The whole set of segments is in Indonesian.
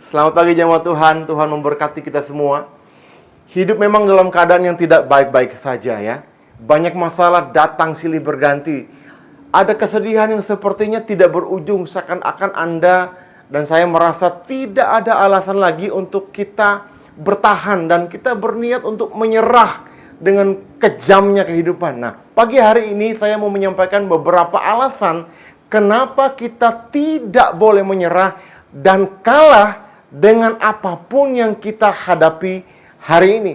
Selamat pagi jemaat Tuhan, Tuhan memberkati kita semua. Hidup memang dalam keadaan yang tidak baik-baik saja ya. Banyak masalah datang silih berganti. Ada kesedihan yang sepertinya tidak berujung, seakan-akan Anda dan saya merasa tidak ada alasan lagi untuk kita bertahan dan kita berniat untuk menyerah dengan kejamnya kehidupan. Nah, pagi hari ini saya mau menyampaikan beberapa alasan kenapa kita tidak boleh menyerah dan kalah dengan apapun yang kita hadapi hari ini.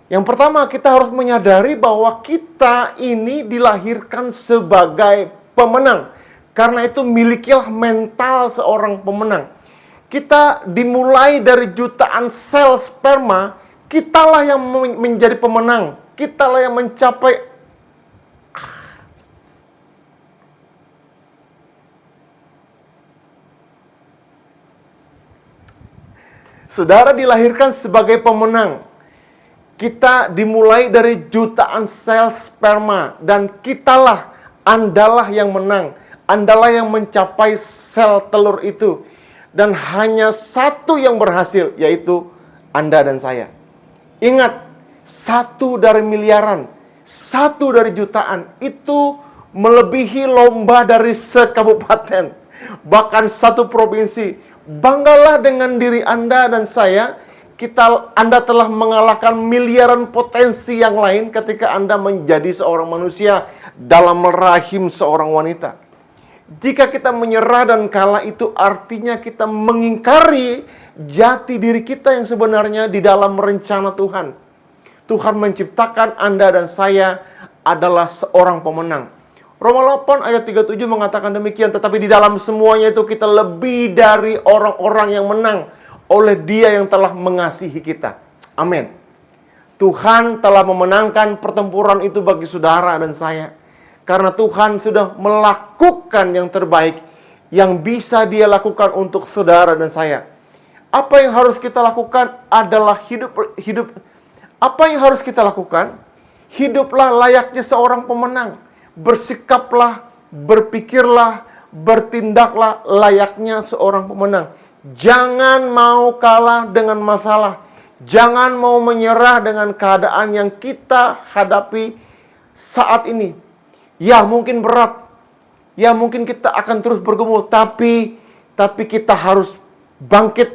Yang pertama, kita harus menyadari bahwa kita ini dilahirkan sebagai pemenang. Karena itu milikilah mental seorang pemenang. Kita dimulai dari jutaan sel sperma, kitalah yang menjadi pemenang. Kitalah yang mencapai Saudara dilahirkan sebagai pemenang. Kita dimulai dari jutaan sel sperma dan Andalah yang menang. Andalah yang mencapai sel telur itu. Dan hanya satu yang berhasil, yaitu Anda dan saya. Ingat, satu dari miliaran, satu dari jutaan, itu melebihi lomba dari sekabupaten, bahkan satu provinsi. Banggalah dengan diri Anda dan saya. Anda telah mengalahkan miliaran potensi yang lain ketika Anda menjadi seorang manusia dalam rahim seorang wanita. Jika kita menyerah dan kalah, itu artinya kita mengingkari jati diri kita yang sebenarnya di dalam rencana Tuhan. Tuhan menciptakan Anda dan saya adalah seorang pemenang. Roma 8 ayat 37 mengatakan demikian, tetapi di dalam semuanya itu kita lebih dari orang-orang yang menang oleh Dia yang telah mengasihi kita. Amin. Tuhan telah memenangkan pertempuran itu bagi saudara dan saya. Karena Tuhan sudah melakukan yang terbaik yang bisa Dia lakukan untuk saudara dan saya. Apa yang harus kita lakukan adalah Apa yang harus kita lakukan? Hiduplah layaknya seorang pemenang. Bersikaplah, berpikirlah, bertindaklah layaknya seorang pemenang. Jangan mau kalah dengan masalah. Jangan mau menyerah dengan keadaan yang kita hadapi saat ini. Ya, mungkin berat. Ya, mungkin kita akan terus bergumul. Tapi kita harus bangkit.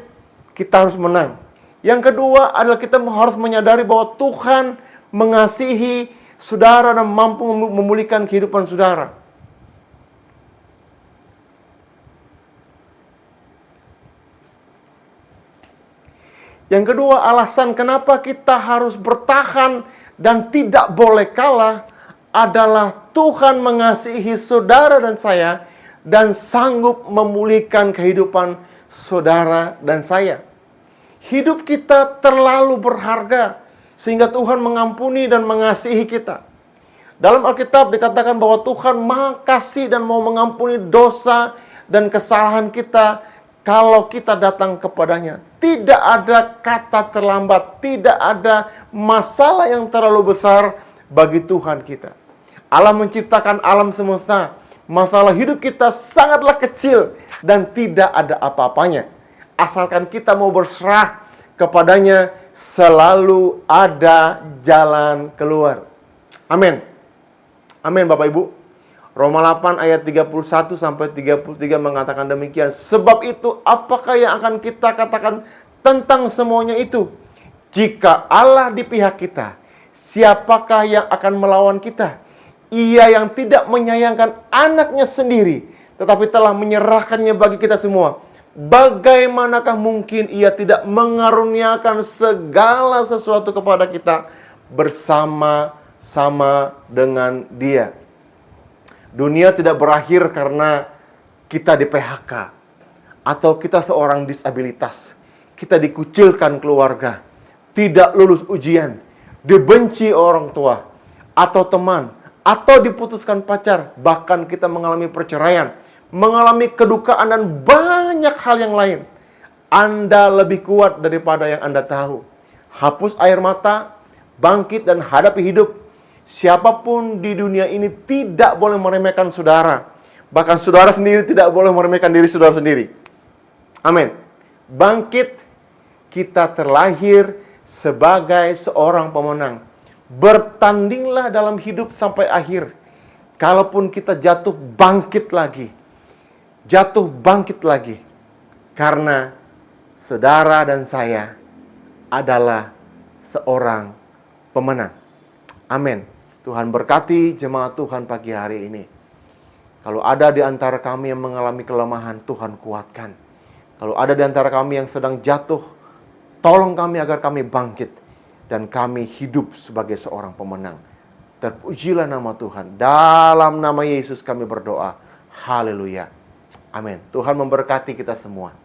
Kita harus menang. Yang kedua adalah kita harus menyadari bahwa Tuhan mengasihi saudara dan mampu memulihkan kehidupan saudara. Yang kedua, alasan kenapa kita harus bertahan dan tidak boleh kalah adalah Tuhan mengasihi saudara dan saya dan sanggup memulihkan kehidupan saudara dan saya. Hidup kita terlalu berharga sehingga Tuhan mengampuni dan mengasihi kita. Dalam Alkitab dikatakan bahwa Tuhan Maha Kasih dan mau mengampuni dosa dan kesalahan kita kalau kita datang kepadanya. Tidak ada kata terlambat, tidak ada masalah yang terlalu besar bagi Tuhan kita. Allah menciptakan alam semesta. Masalah hidup kita sangatlah kecil dan tidak ada apa-apanya. Asalkan kita mau berserah kepadanya, selalu ada jalan keluar. Amin. Amin Bapak Ibu. Roma 8 ayat 31 sampai 33 mengatakan demikian. Sebab itu apakah yang akan kita katakan tentang semuanya itu? Jika Allah di pihak kita, siapakah yang akan melawan kita? Ia yang tidak menyayangkan anaknya sendiri, tetapi telah menyerahkannya bagi kita semua. Bagaimanakah mungkin Ia tidak mengaruniakan segala sesuatu kepada kita bersama-sama dengan Dia? Dunia tidak berakhir karena kita di PHK atau kita seorang disabilitas. Kita dikucilkan keluarga, tidak lulus ujian, dibenci orang tua atau teman, atau diputuskan pacar, bahkan kita mengalami perceraian, mengalami kedukaan dan banyak hal yang lain. Anda lebih kuat daripada yang Anda tahu. Hapus air mata, bangkit dan hadapi hidup. Siapapun di dunia ini tidak boleh meremehkan saudara. Bahkan saudara sendiri tidak boleh meremehkan diri saudara sendiri. Amin. bangkit, kita terlahir sebagai seorang pemenang. Bertandinglah dalam hidup sampai akhir. Kalaupun kita jatuh, bangkit lagi. Jatuh, bangkit lagi. Karena saudara dan saya adalah seorang pemenang. Amin. Tuhan berkati jemaat Tuhan pagi hari ini. Kalau ada di antara kami yang mengalami kelemahan, Tuhan kuatkan. Kalau ada di antara kami yang sedang jatuh, tolong kami agar kami bangkit. Dan kami hidup sebagai seorang pemenang. Terpujilah nama Tuhan. Dalam nama Yesus kami berdoa. Haleluya. Amin. Tuhan memberkati kita semua.